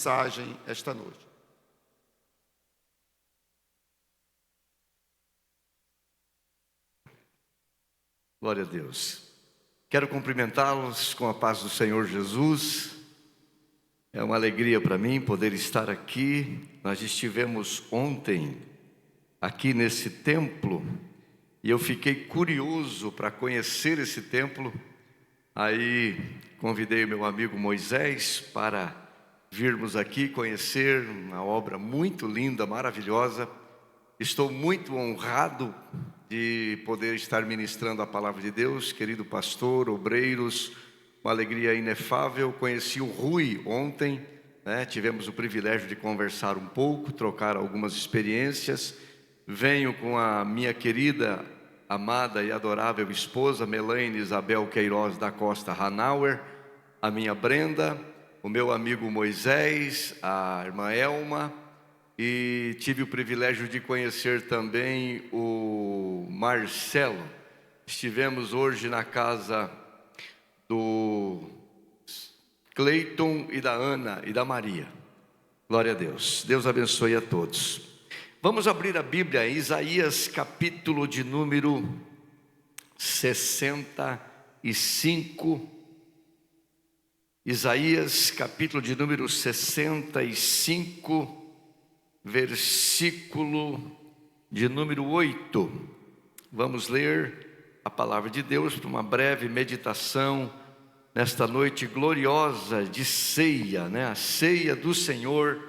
mensagem esta noite. Glória a Deus. Quero cumprimentá-los com a paz do Senhor Jesus. É uma alegria para mim poder estar aqui. Nós estivemos ontem aqui nesse templo e eu fiquei curioso para conhecer esse templo. Aí convidei o meu amigo Moisés para virmos aqui conhecer uma obra muito linda, maravilhosa. Estou muito honrado de poder estar ministrando a palavra de Deus, querido pastor, obreiros, uma alegria inefável. Conheci o Rui ontem, tivemos o privilégio de conversar um pouco, trocar algumas experiências. Venho com a minha querida, amada e adorável esposa, Melaine Isabel Queiroz da Costa Hanauer, a minha Brenda, o meu amigo Moisés, a irmã Elma, e tive o privilégio de conhecer também o Marcelo. Estivemos hoje na casa do Cleiton e da Ana e da Maria. Glória a Deus. Deus abençoe a todos. Vamos abrir a Bíblia em Isaías capítulo de número 65. Isaías capítulo de número 65, versículo de número 8. Vamos ler a palavra de Deus para uma breve meditação nesta noite gloriosa de ceia, a ceia do Senhor.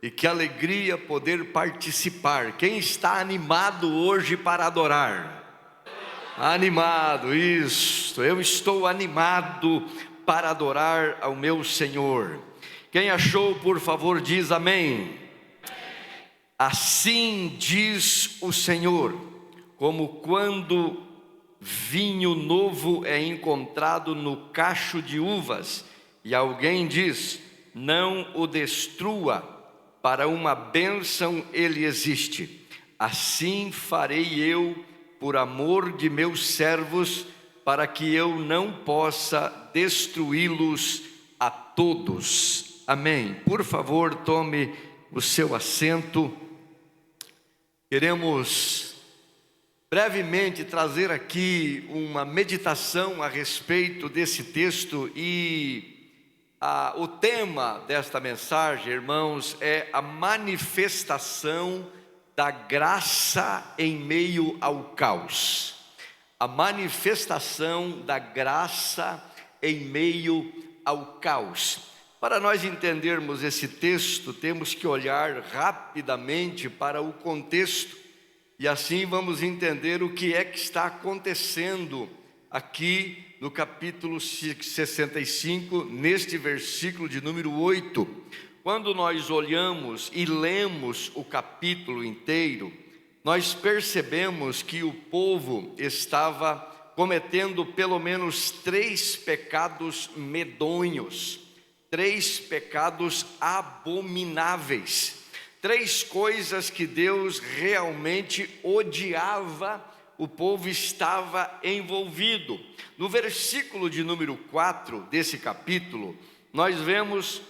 E que alegria poder participar. Quem está animado hoje para adorar? Animado, isso. Eu estou animado para adorar ao meu Senhor. Quem achou, por favor, diz amém. Assim diz o Senhor: como quando vinho novo é encontrado no cacho de uvas, e alguém diz: não o destrua, para uma bênção ele existe. Assim farei eu por amor de meus servos, para que eu não possa destruí-los a todos. Amém. Por favor, tome o seu assento. Queremos brevemente trazer aqui uma meditação a respeito desse texto e o tema desta mensagem, irmãos, é a manifestação da graça em meio ao caos. A manifestação da graça em meio ao caos. Para nós entendermos esse texto, temos que olhar rapidamente para o contexto, e assim vamos entender o que é que está acontecendo aqui no capítulo 65, neste versículo de número 8. Quando nós olhamos e lemos o capítulo inteiro, nós percebemos que o povo estava cometendo pelo menos 3 pecados medonhos, 3 pecados abomináveis, 3 coisas que Deus realmente odiava. O povo estava envolvido. No versículo de número 4 desse capítulo, nós vemos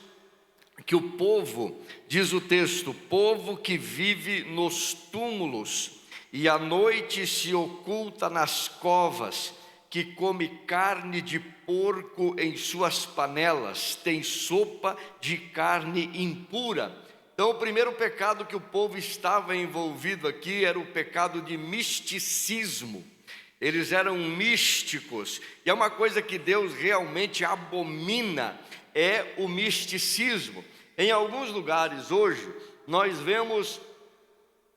que o povo, diz o texto, povo que vive nos túmulos e à noite se oculta nas covas, que come carne de porco em suas panelas, tem sopa de carne impura. Então, o primeiro pecado que o povo estava envolvido aqui era o pecado de misticismo. Eles eram místicos, e é uma coisa que Deus realmente abomina, é o misticismo. Em alguns lugares hoje, nós vemos,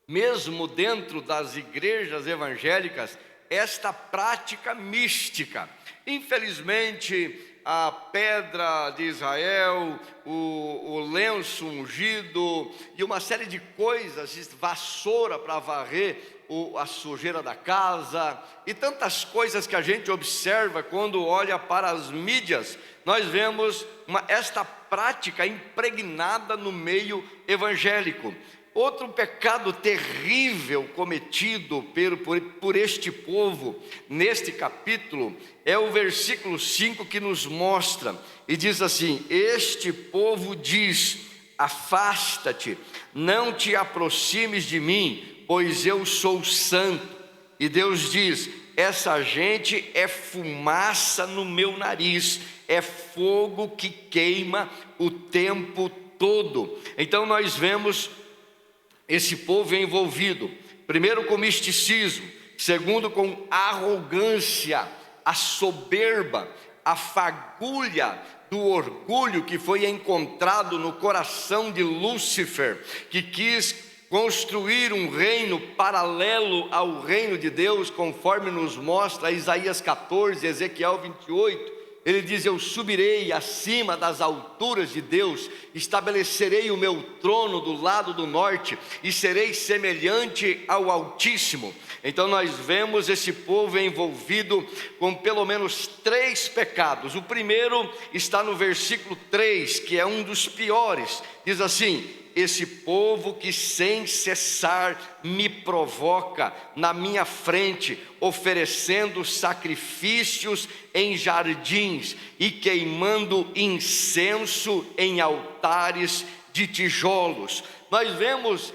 mesmo dentro das igrejas evangélicas, esta prática mística. Infelizmente, a pedra de Israel, o lenço ungido e uma série de coisas, vassoura para varrer a sujeira da casa e tantas coisas que a gente observa quando olha para as mídias. Nós vemos esta prática impregnada no meio evangélico. Outro pecado terrível cometido por este povo neste capítulo é o versículo 5 que nos mostra, e diz assim: este povo diz, afasta-te, não te aproximes de mim, pois eu sou santo. E Deus diz: essa gente é fumaça no meu nariz, é fogo que queima o tempo todo. Então nós vemos esse povo envolvido, primeiro com misticismo, segundo com arrogância, a soberba, a fagulha do orgulho que foi encontrado no coração de Lúcifer, que quis construir um reino paralelo ao reino de Deus, conforme nos mostra Isaías 14, Ezequiel 28. Ele diz: eu subirei acima das alturas de Deus, estabelecerei o meu trono do lado do norte e serei semelhante ao Altíssimo. Então nós vemos esse povo envolvido com pelo menos 3 pecados. O primeiro está no versículo 3, que é um dos piores. Diz assim: esse povo que sem cessar me provoca na minha frente, oferecendo sacrifícios em jardins e queimando incenso em altares de tijolos. Nós vemos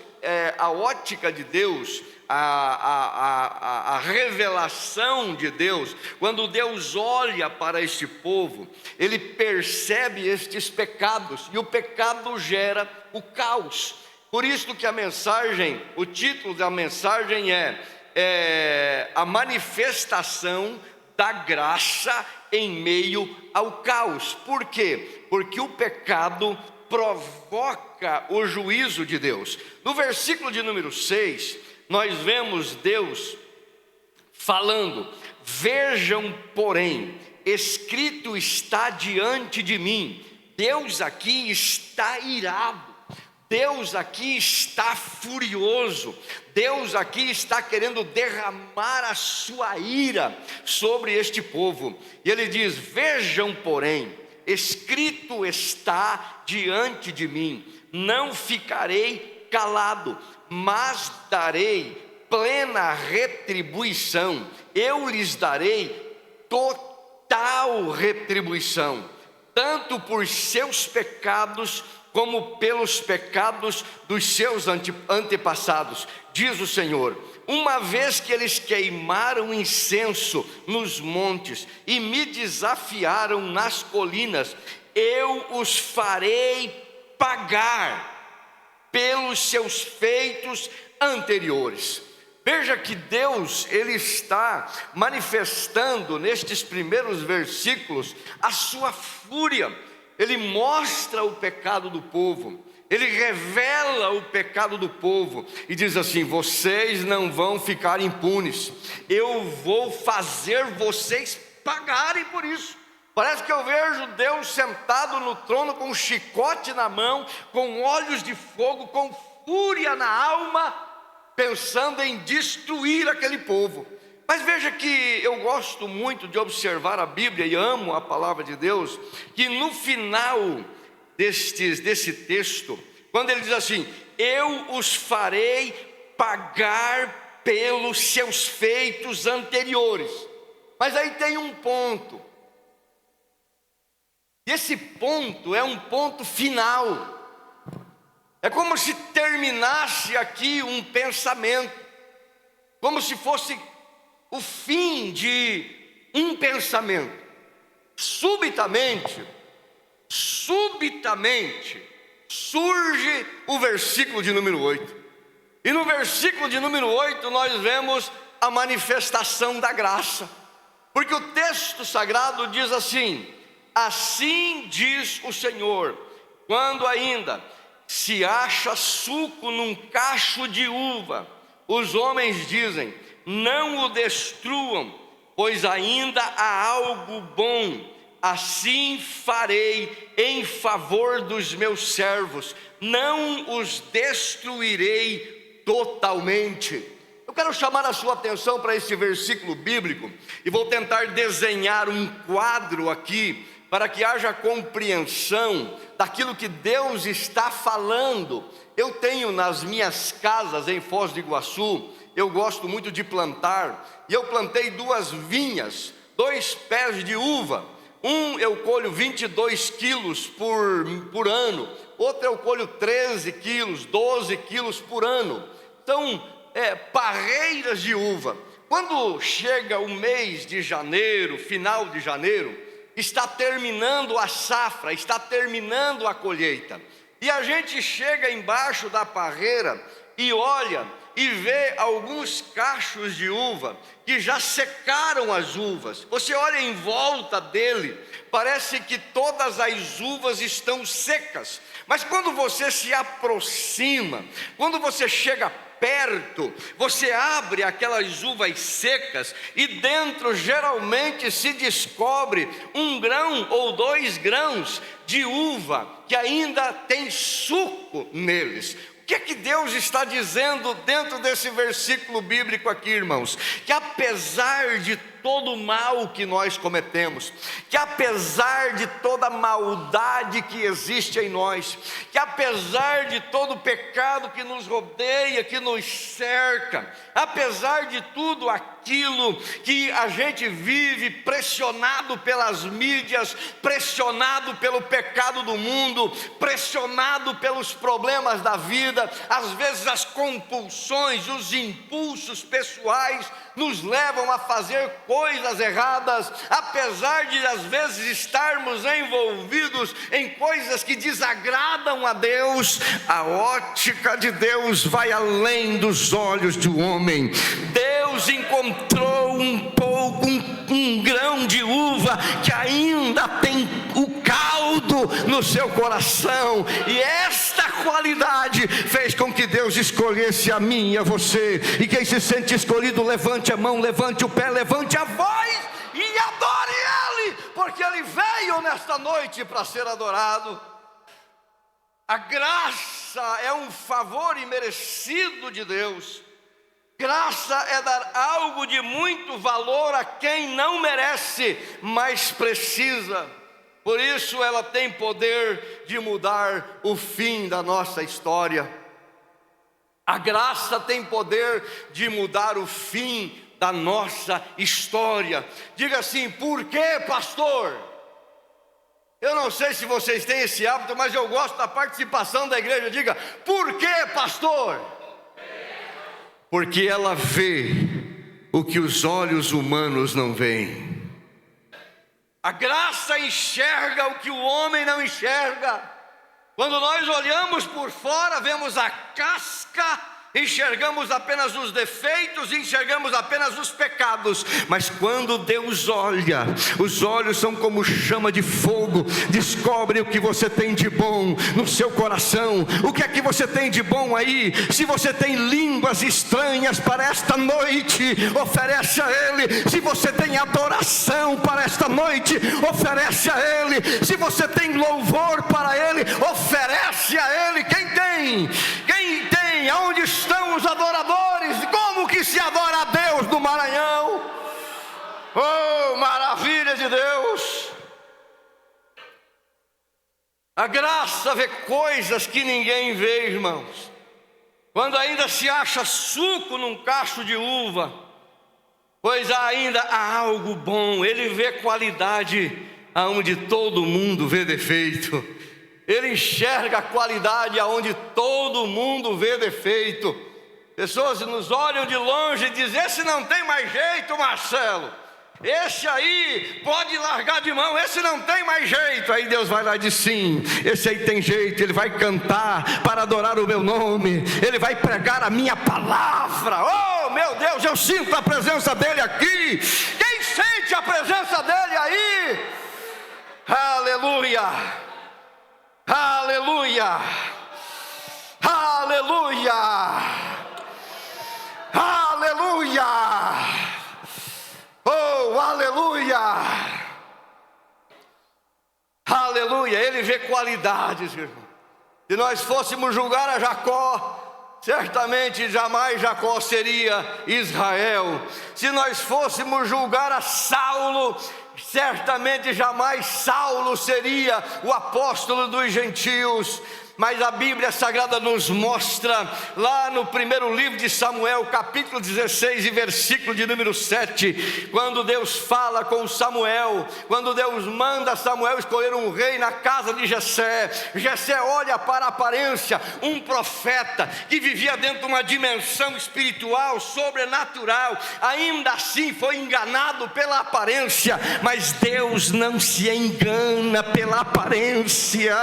a ótica de Deus, a revelação de Deus. Quando Deus olha para este povo, Ele percebe estes pecados, e o pecado gera o caos. Por isso que a mensagem, o título da mensagem é a manifestação da graça em meio ao caos. Por quê? Porque o pecado provoca o juízo de Deus. No versículo de número 6, nós vemos Deus falando: vejam, porém, escrito está diante de mim. Deus aqui está irado, Deus aqui está furioso, Deus aqui está querendo derramar a sua ira sobre este povo. E Ele diz: vejam, porém, escrito está diante de mim, não ficarei calado, mas darei plena retribuição, eu lhes darei total retribuição, tanto por seus pecados como pelos pecados dos seus antepassados, diz o Senhor. Uma vez que eles queimaram incenso nos montes e me desafiaram nas colinas, eu os farei pagar pelos seus feitos anteriores. Veja que Deus, Ele está manifestando nestes primeiros versículos a sua fúria. Ele mostra o pecado do povo, Ele revela o pecado do povo e diz assim: vocês não vão ficar impunes, eu vou fazer vocês pagarem por isso. Parece que eu vejo Deus sentado no trono com um chicote na mão, com olhos de fogo, com fúria na alma, pensando em destruir aquele povo. Mas veja que eu gosto muito de observar a Bíblia e amo a palavra de Deus, que no final desse texto, quando ele diz assim: eu os farei pagar pelos seus feitos anteriores. Mas aí tem um ponto, e esse ponto é um ponto final. É como se terminasse aqui um pensamento, como se fosse o fim de um pensamento. Subitamente surge o versículo de número 8. E no versículo de número 8 nós vemos a manifestação da graça. Porque o texto sagrado diz assim: assim diz o Senhor, quando ainda se acha suco num cacho de uva, os homens dizem: não o destruam, pois ainda há algo bom. Assim farei em favor dos meus servos, não os destruirei totalmente. Eu quero chamar a sua atenção para esse versículo bíblico e vou tentar desenhar um quadro aqui para que haja compreensão daquilo que Deus está falando. Eu tenho nas minhas casas em Foz do Iguaçu, eu gosto muito de plantar, e eu plantei 2 vinhas, 2 pés de uva. eu colho 22 quilos por ano, outro eu colho 13 quilos, 12 quilos por ano. São parreiras de uva. Quando chega o mês de janeiro, final de janeiro, está terminando a safra, está terminando a colheita. E a gente chega embaixo da parreira e olha e vê alguns cachos de uva que já secaram as uvas. Você olha em volta dele, parece que todas as uvas estão secas. Mas quando você se aproxima, quando você chega perto, você abre aquelas uvas secas e dentro geralmente se descobre 1 grão ou 2 grãos de uva que ainda tem suco neles. O que Deus está dizendo dentro desse versículo bíblico aqui, irmãos? Que apesar de todo o mal que nós cometemos, que apesar de toda a maldade que existe em nós, que apesar de todo o pecado que nos rodeia, que nos cerca, apesar de tudo aquilo que a gente vive pressionado pelas mídias, pressionado pelo pecado do mundo, pressionado pelos problemas da vida, às vezes as compulsões, os impulsos pessoais nos levam a fazer coisas erradas, apesar de às vezes estarmos envolvidos em coisas que desagradam a Deus, a ótica de Deus vai além dos olhos do homem. Deus encontrou um grão de uva que ainda tem o caldo no seu coração, e esta qualidade fez com que Deus escolhesse a mim e a você. E quem se sente escolhido, levante a mão, levante o pé, levante a voz e adore Ele, porque Ele veio nesta noite para ser adorado. A graça é um favor imerecido de Deus. Graça é dar algo de muito valor a quem não merece, mas precisa. Por isso ela tem poder de mudar o fim da nossa história. A graça tem poder de mudar o fim da nossa história. Diga assim: por que, pastor? Eu não sei se vocês têm esse hábito, mas eu gosto da participação da igreja. Diga: por que, pastor? Porque ela vê o que os olhos humanos não veem. A graça enxerga o que o homem não enxerga. Quando nós olhamos por fora, vemos a casca, enxergamos apenas os defeitos, enxergamos apenas os pecados. Mas quando Deus olha, os olhos são como chama de fogo, descobre o que você tem de bom no seu coração. O que é que você tem de bom aí? Se você tem línguas estranhas para esta noite, oferece a Ele. Se você tem adoração para esta noite, oferece a Ele. Se você tem louvor para Ele, oferece a Ele. Quem tem? Quem tem? Aonde estão os adoradores? Como que se adora a Deus no Maranhão? Oh, maravilha de Deus! A graça vê coisas que ninguém vê, irmãos. Quando ainda se acha suco num cacho de uva, pois ainda há algo bom. Ele vê qualidade aonde todo mundo vê defeito. Ele enxerga a qualidade aonde todo mundo vê defeito. Pessoas nos olham de longe e dizem: esse não tem mais jeito, Marcelo. Esse aí pode largar de mão, esse não tem mais jeito. Aí Deus vai lá e diz: sim, esse aí tem jeito. Ele vai cantar para adorar o meu nome. Ele vai pregar a minha palavra. Oh, meu Deus, eu sinto a presença dele aqui. Quem sente a presença dele aí? Aleluia. Aleluia, aleluia, aleluia, oh, aleluia, aleluia. Ele vê qualidades, irmão. Se nós fôssemos julgar a Jacó, certamente jamais Jacó seria Israel. Se nós fôssemos julgar a Saulo, certamente jamais Saulo seria o apóstolo dos gentios. mas a Bíblia Sagrada nos mostra, lá no primeiro livro de Samuel, capítulo 16 e versículo de número 7, quando Deus fala com Samuel, quando Deus manda Samuel escolher um rei na casa de Jessé. Jessé olha para a aparência, um profeta que vivia dentro de uma dimensão espiritual, sobrenatural, ainda assim foi enganado pela aparência, mas Deus não se engana pela aparência.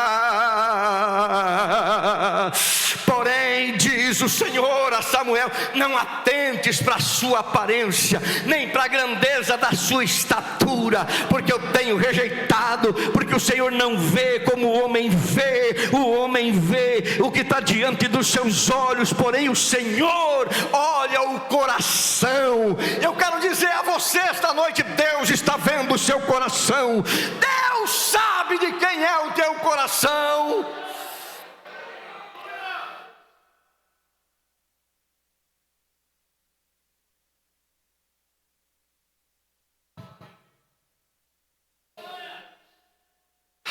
Porém, diz o Senhor a Samuel: não atentes para a sua aparência, nem para a grandeza da sua estatura, porque eu tenho rejeitado, porque o Senhor não vê como o homem vê o que está diante dos seus olhos, porém o Senhor olha o coração. Eu quero dizer a você esta noite: Deus está vendo o seu coração, Deus sabe de quem é o teu coração.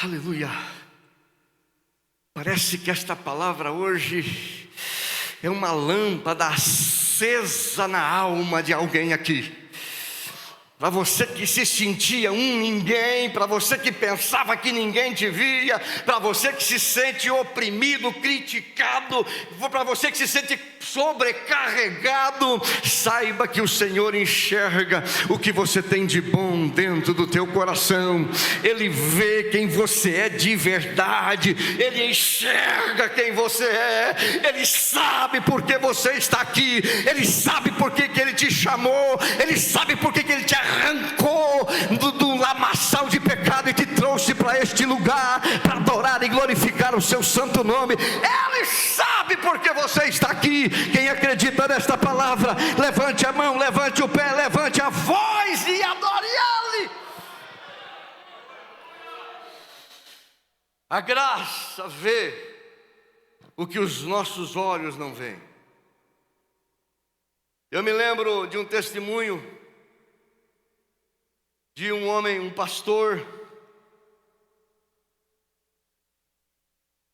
Aleluia. Parece que esta palavra hoje é uma lâmpada acesa na alma de alguém aqui. Para você que se sentia um ninguém, para você que pensava que ninguém te via, para você que se sente oprimido, criticado, para você que se sente sobrecarregado, saiba que o Senhor enxerga o que você tem de bom dentro do teu coração. Ele vê quem você é de verdade, Ele enxerga quem você é, Ele sabe por que você está aqui, Ele sabe por que Ele te chamou, Ele sabe por que Ele te arrancou do lamaçal de pecado e te trouxe para este lugar, para adorar e glorificar o seu santo nome. Ele sabe por que você está aqui. Quem acredita nesta palavra, levante a mão, levante o pé, levante a voz e adore Ele. A graça vê o que os nossos olhos não veem. Eu me lembro de um testemunho de um homem, um pastor,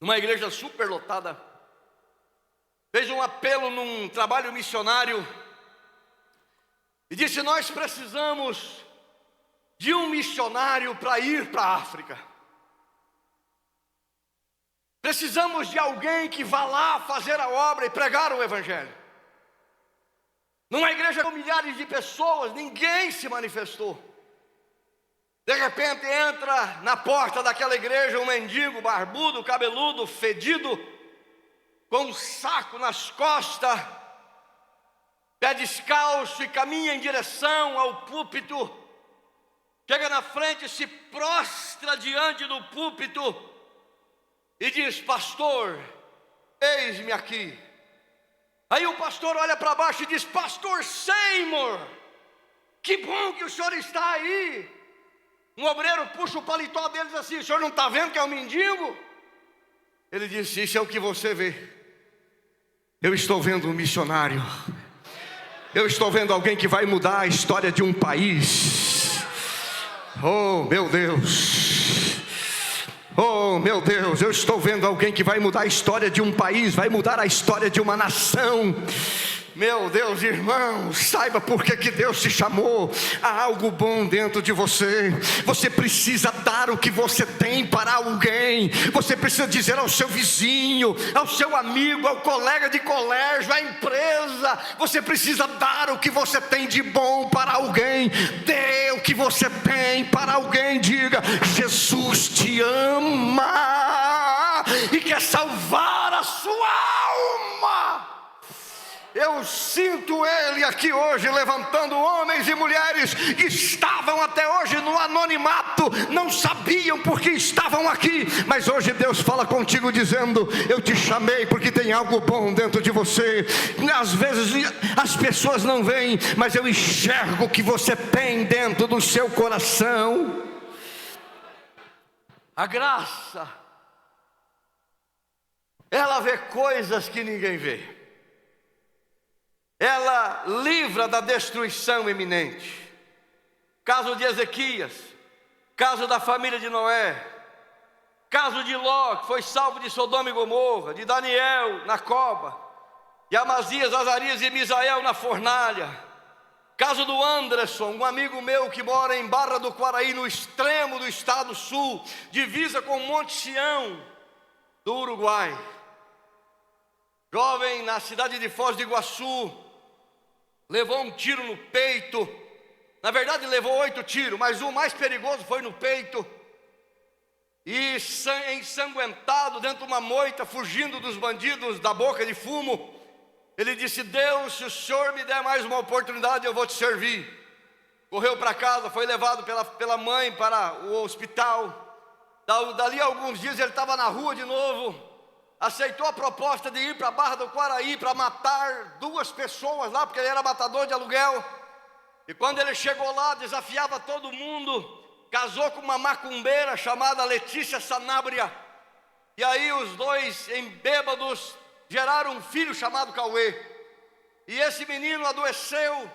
numa igreja superlotada, fez um apelo num trabalho missionário e disse: nós precisamos de um missionário para ir para a África. Precisamos de alguém que vá lá fazer a obra e pregar o evangelho. Numa igreja com milhares de pessoas, ninguém se manifestou. De repente entra na porta daquela igreja um mendigo barbudo, cabeludo, fedido, com um saco nas costas, pé descalço, e caminha em direção ao púlpito. Chega na frente, se prostra diante do púlpito e diz: pastor, eis-me aqui. Aí o pastor olha para baixo e diz: pastor Seymour, que bom que o senhor está aí. Um obreiro puxa o paletó dele e diz assim: o senhor não está vendo que é um mendigo? Ele disse: isso é o que você vê. Eu estou vendo um missionário. Eu estou vendo alguém que vai mudar a história de um país. Oh meu Deus, oh meu Deus, eu estou vendo alguém que vai mudar a história de um país, vai mudar a história de uma nação. Meu Deus, irmão, saiba por que Deus te chamou. Há algo bom dentro de você. Você precisa dar o que você tem para alguém. Você precisa dizer ao seu vizinho, ao seu amigo, ao colega de colégio, à empresa: você precisa dar o que você tem de bom para alguém. Dê o que você tem para alguém. Diga: Jesus te ama e quer salvar a sua alma. Eu sinto Ele aqui hoje levantando homens e mulheres que estavam até hoje no anonimato, não sabiam por que estavam aqui, mas hoje Deus fala contigo dizendo: eu te chamei porque tem algo bom dentro de você. Às vezes as pessoas não veem, mas eu enxergo o que você tem dentro do seu coração. A graça, ela vê coisas que ninguém vê. Ela livra da destruição iminente. Caso de Ezequias, caso da família de Noé, Caso de Ló, que foi salvo de Sodoma e Gomorra, de Daniel na cova, de Amazias, Azarias e Misael na fornalha. Caso do Anderson, um amigo meu que mora em Barra do Quaraí, no extremo do estado sul, divisa com Monte Sião, do Uruguai. Jovem na cidade de Foz do Iguaçu, levou um tiro no peito. Na verdade levou 8 tiros, mas o mais perigoso foi no peito. E ensanguentado dentro de uma moita, fugindo dos bandidos da boca de fumo, ele disse: Deus, se o Senhor me der mais uma oportunidade, eu vou te servir. Correu para casa, foi levado pela mãe para o hospital. Dali a alguns dias ele estava na rua de novo. Aceitou a proposta de ir para a Barra do Quaraí para matar 2 pessoas lá, porque ele era matador de aluguel. E quando ele chegou lá, desafiava todo mundo. Casou com uma macumbeira chamada Letícia Sanabria. E aí os dois, em bêbados, geraram um filho chamado Cauê. E esse menino adoeceu.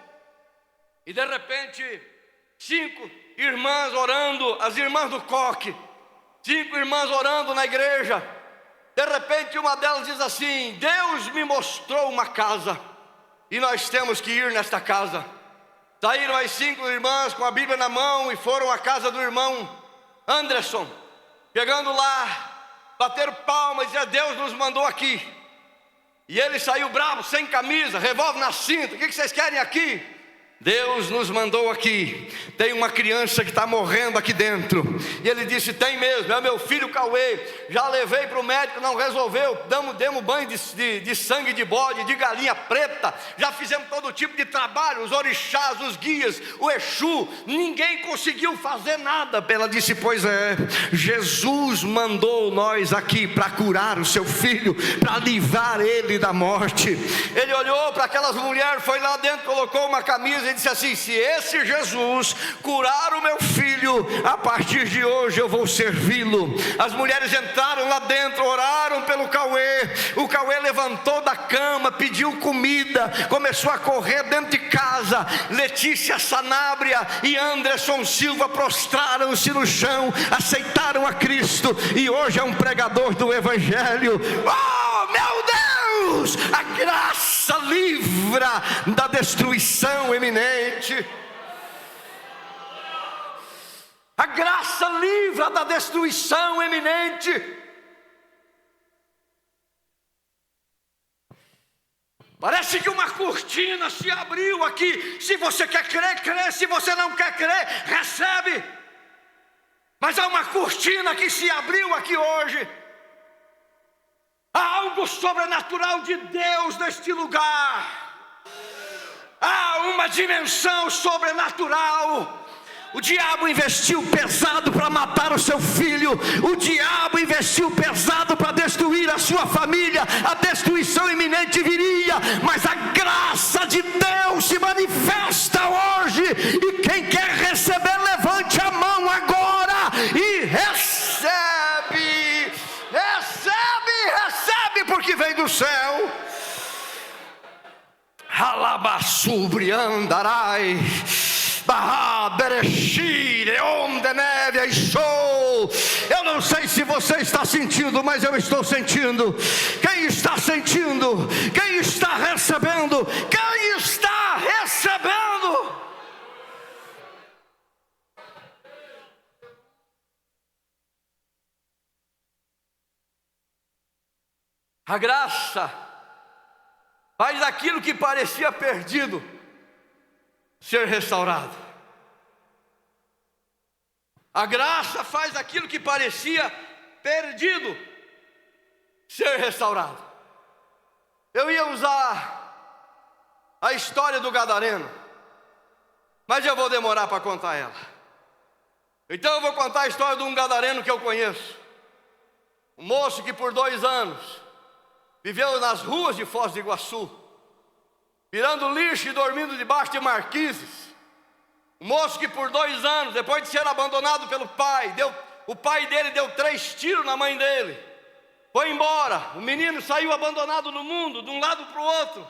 E de repente, 5 irmãs orando, as irmãs do coque. 5 irmãs orando na igreja. De repente uma delas diz assim: Deus me mostrou uma casa, e nós temos que ir nesta casa. Saíram as 5 irmãs com a Bíblia na mão e foram à casa do irmão Anderson. Chegando lá, bateram palmas e disseram: Deus nos mandou aqui. E ele saiu bravo, sem camisa, revólver na cinta: o que vocês querem aqui? Deus nos mandou aqui. Tem uma criança que está morrendo aqui dentro. E ele disse: tem mesmo, é meu filho Cauê. Já levei para o médico, não resolveu. Demos banho de sangue de bode, de galinha preta. Já fizemos todo tipo de trabalho, os orixás, os guias, o Exu. Ninguém conseguiu fazer nada. Ela disse: pois é, Jesus mandou nós aqui para curar o seu filho, para livrar ele da morte. Ele olhou para aquelas mulheres, foi lá dentro, colocou uma camisa e disse assim: se esse Jesus curar o meu filho, a partir de hoje eu vou servi-lo. As mulheres entraram lá dentro, oraram pelo Cauê. O Cauê levantou da cama, pediu comida, começou a correr dentro de casa. Letícia Sanabria e Anderson Silva prostraram-se no chão, aceitaram a Cristo, e hoje é um pregador do Evangelho. Oh, meu Deus! A graça livra da destruição eminente. A graça livra da destruição eminente. Parece que uma cortina se abriu aqui. Se você quer crer, crê. Se você não quer crer, recebe. Mas há uma cortina que se abriu aqui hoje. Há algo sobrenatural de Deus neste lugar. Há uma dimensão sobrenatural. O diabo investiu pesado para matar o seu filho. O diabo investiu pesado para destruir a sua família. A destruição iminente viria, mas a graça de Deus se manifesta hoje. E quem quer receber, levante a mão agora e recebe. Recebe, porque vem do céu. Alabasubri andarai, barra bereshir, onde neve e show. Eu não sei se você está sentindo, mas eu estou sentindo. Quem está sentindo? Quem está recebendo? Quem está recebendo? A graça faz aquilo que parecia perdido ser restaurado. A graça faz aquilo que parecia perdido ser restaurado. Eu ia usar a história do gadareno, mas eu vou demorar para contar ela. Então eu vou contar a história de um gadareno que eu conheço. Um moço que por 2 anos viveu nas ruas de Foz do Iguaçu, virando lixo e dormindo debaixo de marquises. Um moço que por 2 anos, depois de ser abandonado pelo pai, o pai dele deu 3 tiros na mãe dele, foi embora. O menino saiu abandonado no mundo, de um lado para o outro,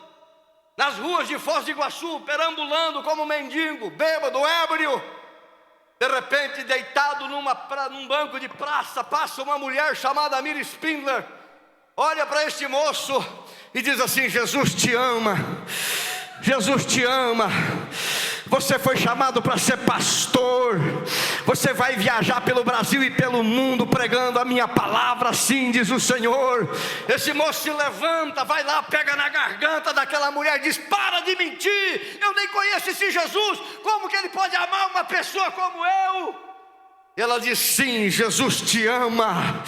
nas ruas de Foz do Iguaçu, perambulando como mendigo, bêbado, ébrio. De repente, deitado num banco de praça, passa uma mulher chamada Miri Spindler, olha para este moço e diz assim: Jesus te ama, Jesus te ama. Você foi chamado para ser pastor. Você vai viajar pelo Brasil e pelo mundo pregando a minha palavra, assim diz o Senhor. Esse moço se levanta, vai lá, pega na garganta daquela mulher e diz: para de mentir, eu nem conheço esse Jesus. Como que ele pode amar uma pessoa como eu? Ela diz: sim, Jesus te ama,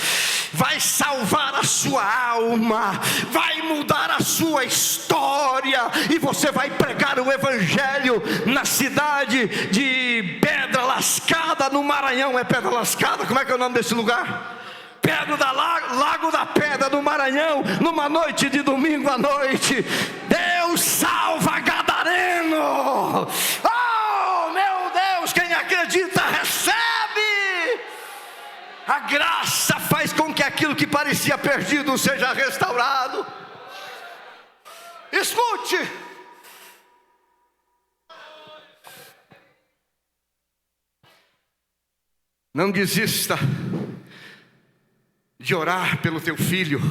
vai salvar a sua alma, vai mudar a sua história, e você vai pregar o evangelho na cidade de Pedra Lascada, no Maranhão. É Pedra Lascada? Como é que é o nome desse lugar? Lago da Pedra, no Maranhão, numa noite de domingo à noite. Deus salva gadareno. Oh meu Deus, quem acredita recebe. A graça faz com que aquilo que parecia perdido seja restaurado. Escute. Não desista de orar pelo teu filho.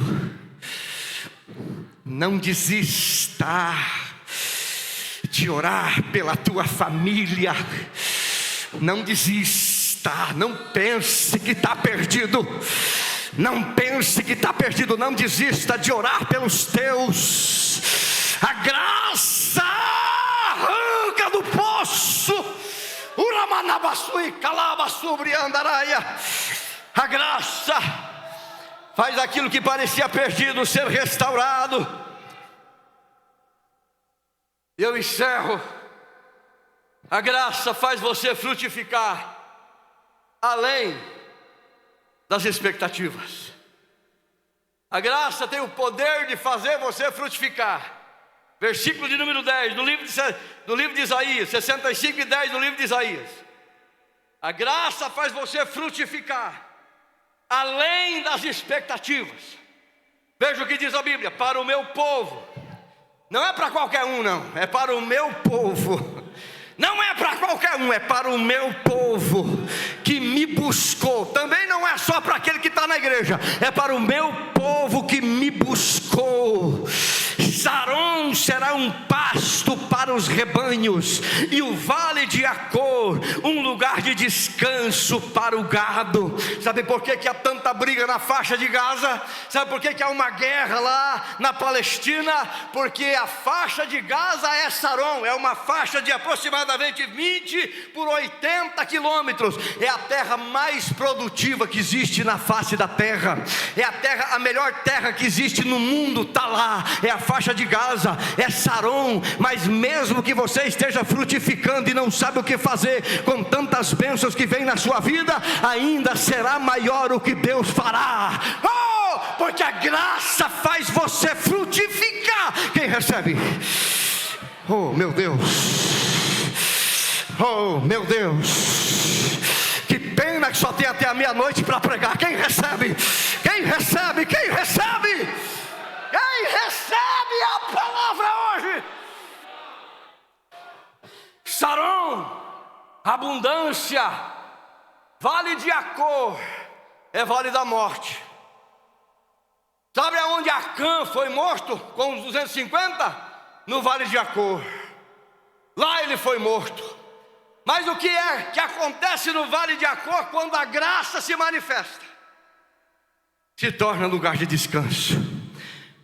Não desista de orar pela tua família. Não desista. Não pense que está perdido. Não pense que está perdido. Não desista de orar pelos teus. A graça arranca do poço. A graça faz aquilo que parecia perdido ser restaurado. Eu encerro. A graça faz você frutificar além das expectativas. A graça tem o poder de fazer você frutificar. Versículo de número 10 do livro de Isaías, 65 e 10 do livro de Isaías. A graça faz você frutificar além das expectativas. Veja o que diz a Bíblia: para o meu povo. Não é para qualquer um, não, é para o meu povo. Não é para qualquer um, é para o meu povo que me buscou. Também não é só para aquele que está na igreja, é para o meu povo que me buscou. Saron será um pasto para os rebanhos, e o vale de Acor um lugar de descanso para o gado. Sabe por que há tanta briga na faixa de Gaza? Sabe por que há uma guerra lá na Palestina? Porque a faixa de Gaza é Saron, é uma faixa de aproximadamente 20 por 80 quilômetros. É a terra mais produtiva que existe na face da terra. É a melhor terra que existe no mundo, está lá. É a faixa de Gaza, é Saron. Mas mesmo que você esteja frutificando e não sabe o que fazer com tantas bênçãos que vem na sua vida, ainda será maior o que Deus fará. Porque a graça faz você frutificar. Quem recebe? Oh meu Deus, oh meu Deus, que pena que só tem até a meia-noite para pregar. Quem recebe? Quem recebe? Quem recebe? Quem recebe a palavra hoje? Saron, abundância. Vale de Acor é vale da morte. Sabe aonde Acã foi morto com os 250? No vale de Acor. Lá ele foi morto. Mas o que é que acontece no vale de Acor quando a graça se manifesta? Se torna lugar de descanso.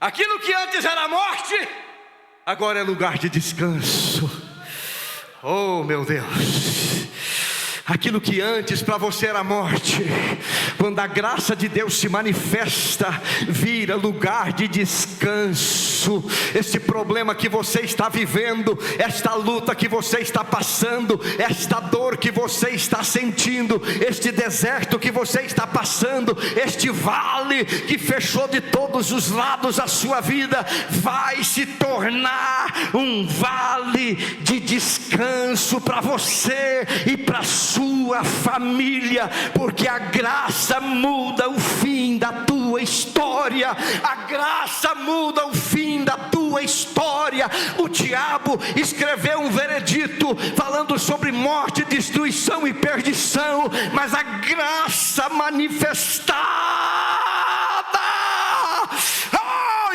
Aquilo que antes era morte, agora é lugar de descanso. Oh meu Deus. Aquilo que antes para você era morte, quando a graça de Deus se manifesta, vira lugar de descanso. Esse problema que você está vivendo, esta luta que você está passando, esta dor que você está sentindo, este deserto que você está passando, este vale que fechou de todos os lados a sua vida, vai se tornar um vale de descanso para você e para a sua sua família, porque a graça muda o fim da tua história. A graça muda o fim da tua história. O diabo escreveu um veredito falando sobre morte, destruição e perdição, mas a graça manifestada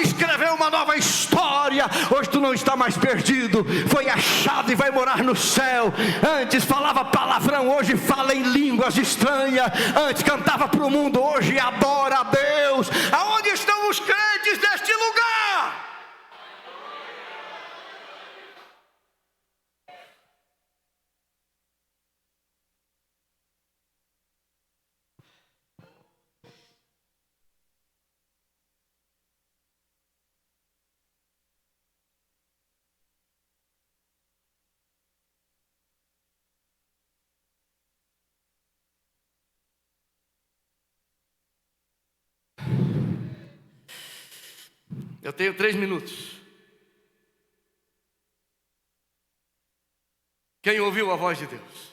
escreveu uma nova história. Hoje tu não está mais perdido, foi achado e vai morar no céu. Antes falava palavrão, hoje fala em línguas estranhas. Antes cantava para o mundo, hoje adora a Deus. Aonde estão os crentes deste lugar? Eu tenho 3 minutos. Quem ouviu a voz de Deus?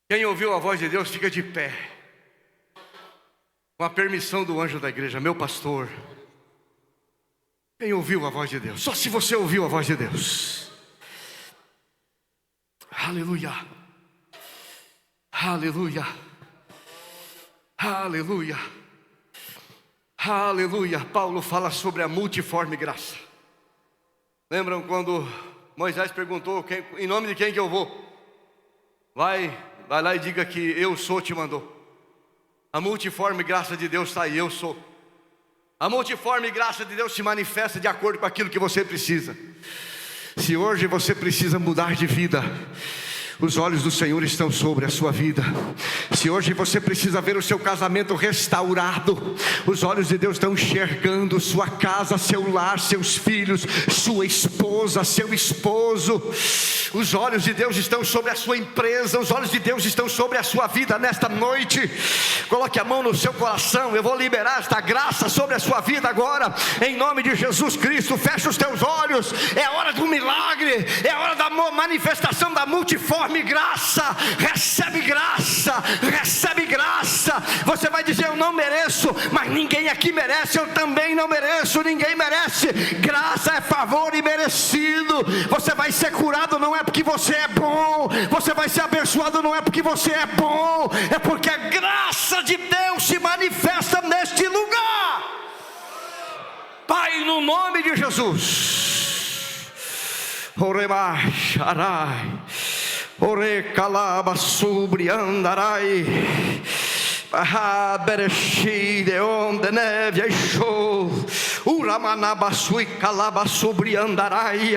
Quem ouviu a voz de Deus fica de pé, com a permissão do anjo da igreja, meu pastor. Quem ouviu a voz de Deus? Só se você ouviu a voz de Deus. Aleluia. Aleluia. Aleluia. Aleluia. Paulo fala sobre a multiforme graça. Lembram quando Moisés perguntou, em nome de quem que eu vou? Vai lá e diga que eu sou te mandou. A multiforme graça de Deus está aí, eu sou. A multiforme graça de Deus se manifesta de acordo com aquilo que você precisa. Se hoje você precisa mudar de vida, os olhos do Senhor estão sobre a sua vida. Se hoje você precisa ver o seu casamento restaurado, os olhos de Deus estão enxergando sua casa, seu lar, seus filhos, sua esposa, seu esposo. Os olhos de Deus estão sobre a sua empresa, os olhos de Deus estão sobre a sua vida nesta noite. Coloque a mão no seu coração, eu vou liberar esta graça sobre a sua vida agora, em nome de Jesus Cristo. Fecha os teus olhos, é a hora do milagre, é a hora da manifestação da multiforme graça. Recebe graça, recebe graça. Você vai dizer, eu não mereço, mas ninguém aqui merece, eu também não mereço, ninguém merece. Graça é favor imerecido. Você vai ser curado, não é porque você é bom. Você vai ser abençoado, não é porque você é bom, é porque a graça de Deus se manifesta neste lugar. Pai, no nome de Jesus. Oremai, Sharai, Ore calaba sobre andarai. Bereshi de onde neve achou. Uramanabasui calaba sobre andarai.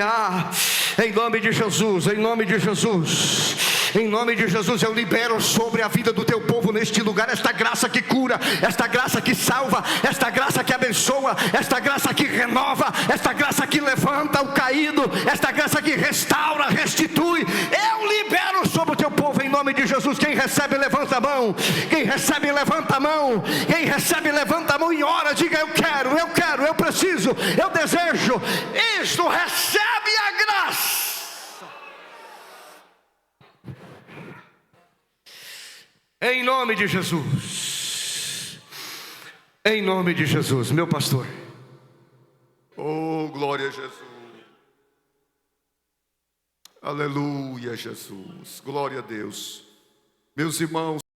Em nome de Jesus, em nome de Jesus. Em nome de Jesus eu libero sobre a vida do teu povo neste lugar esta graça que cura, esta graça que salva, esta graça que abençoa, esta graça que renova, esta graça que levanta o caído, esta graça que restaura, restitui. Eu libero sobre o teu povo em nome de Jesus. Quem recebe levanta a mão, quem recebe levanta a mão, quem recebe levanta a mão e ora, diga eu quero, eu preciso, eu desejo. Isto, recebe a graça. Em nome de Jesus. Em nome de Jesus, meu pastor. Oh, glória a Jesus. Aleluia, Jesus. Glória a Deus. Meus irmãos,